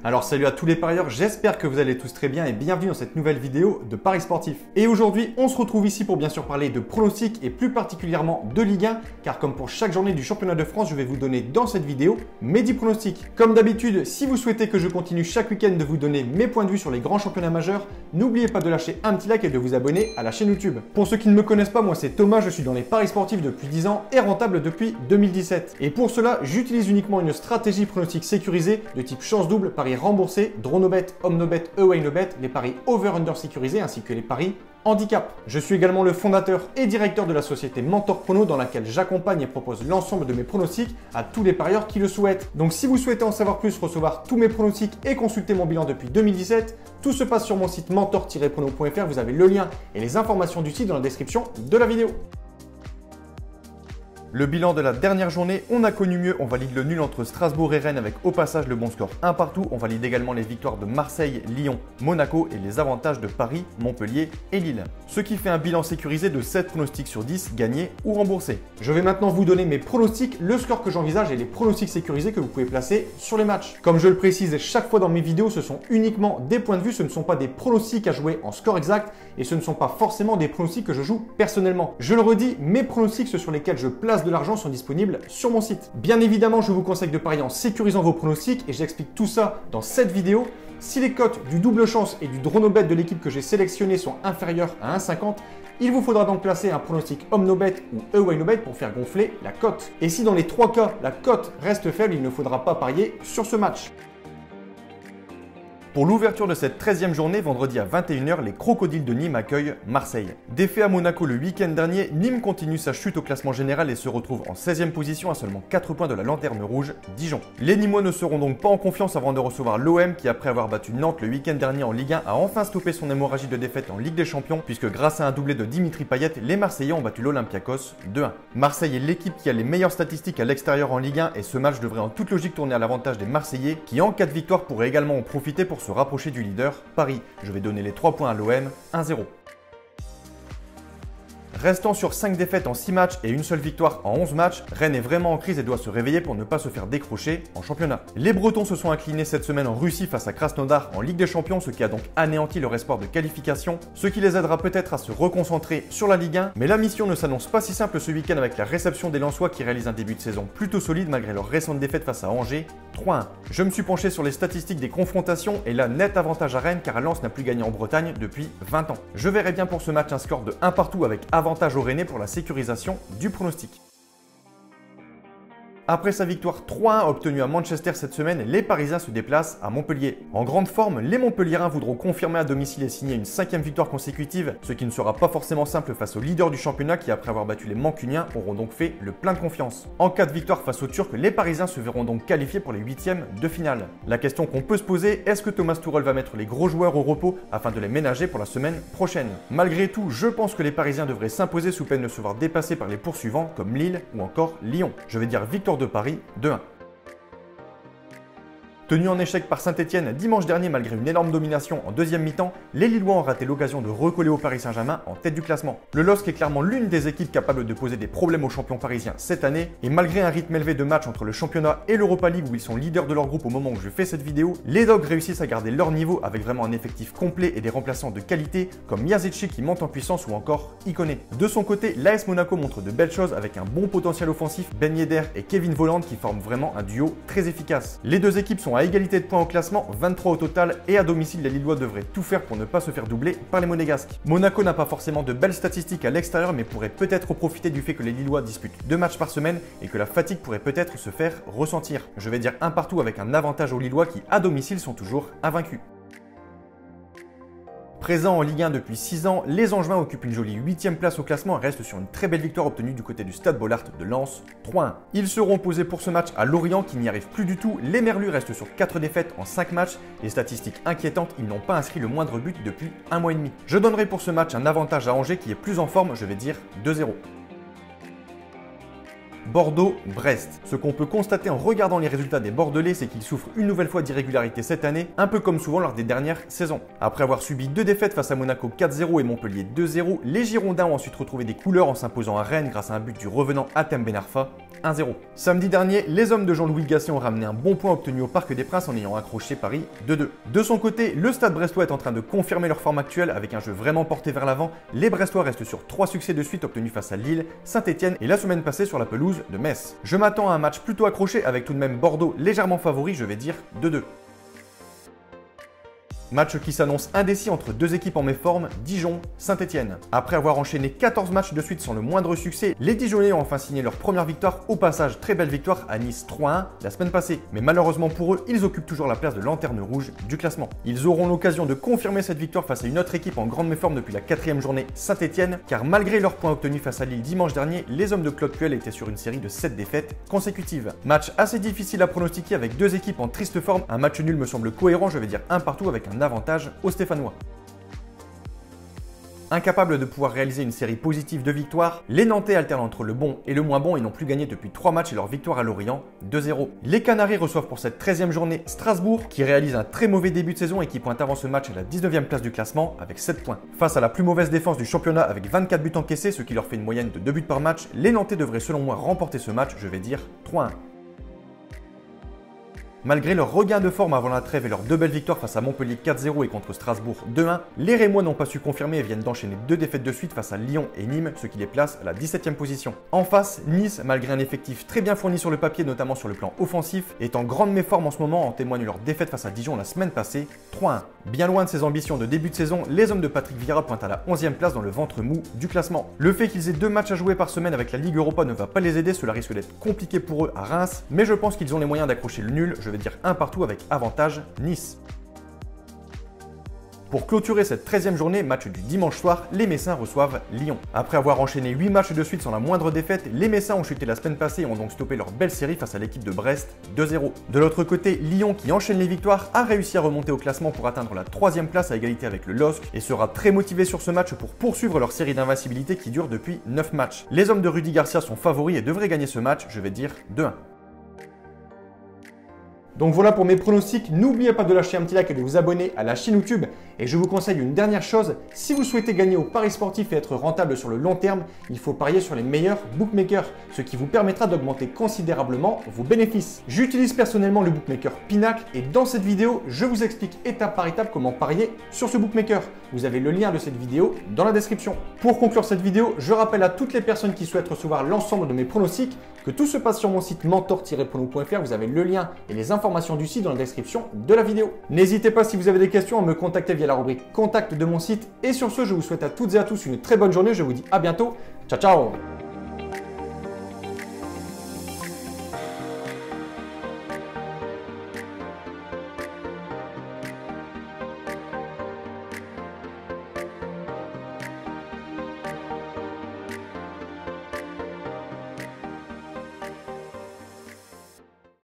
Alors salut à tous les parieurs, j'espère que vous allez tous très bien et bienvenue dans cette nouvelle vidéo de Paris Sportif. Et aujourd'hui, on se retrouve ici pour bien sûr parler de pronostics et plus particulièrement de Ligue 1, car comme pour chaque journée du championnat de France, je vais vous donner dans cette vidéo mes 10 pronostics. Comme d'habitude, si vous souhaitez que je continue chaque week-end de vous donner mes points de vue sur les grands championnats majeurs, n'oubliez pas de lâcher un petit like et de vous abonner à la chaîne YouTube. Pour ceux qui ne me connaissent pas, moi c'est Thomas, je suis dans les paris sportifs depuis 10 ans et rentable depuis 2017. Et pour cela, j'utilise uniquement une stratégie pronostic sécurisée de type chance double, paris remboursé, draw no bet, home no bet, away no bet, les paris over-under sécurisés ainsi que les paris handicap. Je suis également le fondateur et directeur de la société Mentor Prono dans laquelle j'accompagne et propose l'ensemble de mes pronostics à tous les parieurs qui le souhaitent. Donc si vous souhaitez en savoir plus, recevoir tous mes pronostics et consulter mon bilan depuis 2017, tout se passe sur mon site mentor-prono.fr. Vous avez le lien et les informations du site dans la description de la vidéo. Le bilan de la dernière journée, on a connu mieux, on valide le nul entre Strasbourg et Rennes avec au passage le bon score 1 partout, on valide également les victoires de Marseille, Lyon, Monaco et les avantages de Paris, Montpellier et Lille. Ce qui fait un bilan sécurisé de 7 pronostics sur 10 gagnés ou remboursés. Je vais maintenant vous donner mes pronostics, le score que j'envisage et les pronostics sécurisés que vous pouvez placer sur les matchs. Comme je le précise chaque fois dans mes vidéos, ce sont uniquement des points de vue, ce ne sont pas des pronostics à jouer en score exact et ce ne sont pas forcément des pronostics que je joue personnellement. Je le redis, mes pronostics, ceux sur lesquels je place de l'argent sont disponibles sur mon site. Bien évidemment, je vous conseille de parier en sécurisant vos pronostics et j'explique tout ça dans cette vidéo. Si les cotes du double chance et du draw no bet de l'équipe que j'ai sélectionné sont inférieures à 1,50, il vous faudra donc placer un pronostic home no bet ou away no bet pour faire gonfler la cote. Et si dans les 3 cas, la cote reste faible, il ne faudra pas parier sur ce match. Pour l'ouverture de cette 13e journée, vendredi à 21 h, les Crocodiles de Nîmes accueillent Marseille. Défait à Monaco le week-end dernier, Nîmes continue sa chute au classement général et se retrouve en 16e position à seulement 4 points de la lanterne rouge, Dijon. Les Nîmois ne seront donc pas en confiance avant de recevoir l'OM qui, après avoir battu Nantes le week-end dernier en Ligue 1, a enfin stoppé son hémorragie de défaite en Ligue des Champions puisque grâce à un doublé de Dimitri Payet, les Marseillais ont battu l'Olympiakos 2-1. Marseille est l'équipe qui a les meilleures statistiques à l'extérieur en Ligue 1 et ce match devrait en toute logique tourner à l'avantage des Marseillais qui, en cas de victoire, pourraient également en profiter pour se rapprocher du leader, Paris. Je vais donner les 3 points à l'OM, 1-0. Restant sur 5 défaites en 6 matchs et une seule victoire en 11 matchs, Rennes est vraiment en crise et doit se réveiller pour ne pas se faire décrocher en championnat. Les Bretons se sont inclinés cette semaine en Russie face à Krasnodar en Ligue des Champions, ce qui a donc anéanti leur espoir de qualification, ce qui les aidera peut-être à se reconcentrer sur la Ligue 1, mais la mission ne s'annonce pas si simple ce week-end avec la réception des Lensois qui réalisent un début de saison plutôt solide malgré leur récente défaite face à Angers, 3-1. Je me suis penché sur les statistiques des confrontations et là, net avantage à Rennes car Lens n'a plus gagné en Bretagne depuis 20 ans. Je verrai bien pour ce match un score de 1 partout avec avantage au Rennais pour la sécurisation du pronostic. Après sa victoire 3-1 obtenue à Manchester cette semaine, les Parisiens se déplacent à Montpellier. En grande forme, les Montpelliérains voudront confirmer à domicile et signer une 5e victoire consécutive, ce qui ne sera pas forcément simple face aux leaders du championnat qui, après avoir battu les Mancuniens, auront donc fait le plein de confiance. En cas de victoire face aux Turcs, les Parisiens se verront donc qualifiés pour les 8e de finale. La question qu'on peut se poser, est-ce que Thomas Tuchel va mettre les gros joueurs au repos afin de les ménager pour la semaine prochaine? Malgré tout, je pense que les Parisiens devraient s'imposer sous peine de se voir dépassés par les poursuivants comme Lille ou encore Lyon. Je vais dire victoire de Paris 2-1. Tenu en échec par Saint-Etienne dimanche dernier malgré une énorme domination en deuxième mi-temps, les Lillois ont raté l'occasion de recoller au Paris Saint-Germain en tête du classement. Le LOSC est clairement l'une des équipes capables de poser des problèmes aux champions parisiens cette année, et malgré un rythme élevé de matchs entre le championnat et l'Europa League où ils sont leaders de leur groupe au moment où je fais cette vidéo, les Dogs réussissent à garder leur niveau avec vraiment un effectif complet et des remplaçants de qualité comme Yazici qui monte en puissance ou encore Ikoné. De son côté, l'AS Monaco montre de belles choses avec un bon potentiel offensif, Ben Yedder et Kevin Volland qui forment vraiment un duo très efficace. Les deux équipes sont à égalité de points au classement, 23 au total, et à domicile les Lillois devraient tout faire pour ne pas se faire doubler par les Monégasques. Monaco n'a pas forcément de belles statistiques à l'extérieur mais pourrait peut-être profiter du fait que les Lillois disputent 2 matchs par semaine et que la fatigue pourrait peut-être se faire ressentir. Je vais dire 1 partout avec un avantage aux Lillois qui à domicile sont toujours invaincus. Présents en Ligue 1 depuis 6 ans, les Angevins occupent une jolie 8e place au classement et restent sur une très belle victoire obtenue du côté du Stade Bollaert de Lens, 3-1. Ils seront opposés pour ce match à Lorient qui n'y arrive plus du tout. Les Merlus restent sur 4 défaites en 5 matchs. Les statistiques inquiétantes, ils n'ont pas inscrit le moindre but depuis 1 mois et demi. Je donnerai pour ce match un avantage à Angers qui est plus en forme, je vais dire 2-0. Bordeaux-Brest. Ce qu'on peut constater en regardant les résultats des Bordelais, c'est qu'ils souffrent une nouvelle fois d'irrégularité cette année, un peu comme souvent lors des dernières saisons. Après avoir subi 2 défaites face à Monaco 4-0 et Montpellier 2-0, les Girondins ont ensuite retrouvé des couleurs en s'imposant à Rennes grâce à un but du revenant Hatem Ben Arfa, 1-0. Samedi dernier, les hommes de Jean-Louis Gasset ont ramené un bon point obtenu au Parc des Princes en ayant accroché Paris 2-2. De son côté, le Stade brestois est en train de confirmer leur forme actuelle avec un jeu vraiment porté vers l'avant. Les Brestois restent sur 3 succès de suite obtenus face à Lille, Saint-Etienne et la semaine passée sur la pelouse de Metz. Je m'attends à un match plutôt accroché avec tout de même Bordeaux légèrement favori, je vais dire 2-2. Match qui s'annonce indécis entre deux équipes en méforme, Dijon-Saint-Etienne. Après avoir enchaîné 14 matchs de suite sans le moindre succès, les Dijonais ont enfin signé leur première victoire, au passage très belle victoire à Nice 3-1 la semaine passée. Mais malheureusement pour eux, ils occupent toujours la place de lanterne rouge du classement. Ils auront l'occasion de confirmer cette victoire face à une autre équipe en grande méforme depuis la 4e journée, Saint-Etienne, car malgré leurs points obtenus face à Lille dimanche dernier, les hommes de Claude Puel étaient sur une série de 7 défaites consécutives. Match assez difficile à pronostiquer avec deux équipes en triste forme, un match nul me semble cohérent, je vais dire un partout avec un avantage aux Stéphanois. Incapables de pouvoir réaliser une série positive de victoires, les Nantais alternent entre le bon et le moins bon et n'ont plus gagné depuis 3 matchs et leur victoire à Lorient 2-0. Les Canaris reçoivent pour cette 13e journée Strasbourg qui réalise un très mauvais début de saison et qui pointe avant ce match à la 19e place du classement avec 7 points. Face à la plus mauvaise défense du championnat avec 24 buts encaissés, ce qui leur fait une moyenne de 2 buts par match, les Nantais devraient selon moi remporter ce match, je vais dire 3-1. Malgré leur regain de forme avant la trêve et leurs 2 belles victoires face à Montpellier 4-0 et contre Strasbourg 2-1, les Rémois n'ont pas su confirmer et viennent d'enchaîner 2 défaites de suite face à Lyon et Nîmes, ce qui les place à la 17e position. En face, Nice, malgré un effectif très bien fourni sur le papier, notamment sur le plan offensif, est en grande méforme en ce moment, en témoigne leur défaite face à Dijon la semaine passée, 3-1. Bien loin de ses ambitions de début de saison, les hommes de Patrick Vieira pointent à la 11e place dans le ventre mou du classement. Le fait qu'ils aient 2 matchs à jouer par semaine avec la Ligue Europa ne va pas les aider, cela risque d'être compliqué pour eux à Reims, mais je pense qu'ils ont les moyens d'accrocher le nul, je vais dire un partout avec avantage Nice. Pour clôturer cette 13e journée, match du dimanche soir, les Messins reçoivent Lyon. Après avoir enchaîné 8 matchs de suite sans la moindre défaite, les Messins ont chuté la semaine passée et ont donc stoppé leur belle série face à l'équipe de Brest 2-0. De l'autre côté, Lyon, qui enchaîne les victoires, a réussi à remonter au classement pour atteindre la 3e place à égalité avec le LOSC et sera très motivé sur ce match pour poursuivre leur série d'invincibilité qui dure depuis 9 matchs. Les hommes de Rudy Garcia sont favoris et devraient gagner ce match, je vais dire 2-1. Donc voilà pour mes pronostics, n'oubliez pas de lâcher un petit like et de vous abonner à la chaîne YouTube. Et je vous conseille une dernière chose, si vous souhaitez gagner au paris sportif et être rentable sur le long terme, il faut parier sur les meilleurs bookmakers, ce qui vous permettra d'augmenter considérablement vos bénéfices. J'utilise personnellement le bookmaker Pinacle et dans cette vidéo, je vous explique étape par étape comment parier sur ce bookmaker. Vous avez le lien de cette vidéo dans la description. Pour conclure cette vidéo, je rappelle à toutes les personnes qui souhaitent recevoir l'ensemble de mes pronostics que tout se passe sur mon site mentor-prono.fr. Vous avez le lien et les informations du site dans la description de la vidéo. N'hésitez pas si vous avez des questions à me contacter via la rubrique contact de mon site. Et sur ce, je vous souhaite à toutes et à tous une très bonne journée. Je vous dis à bientôt. Ciao, ciao!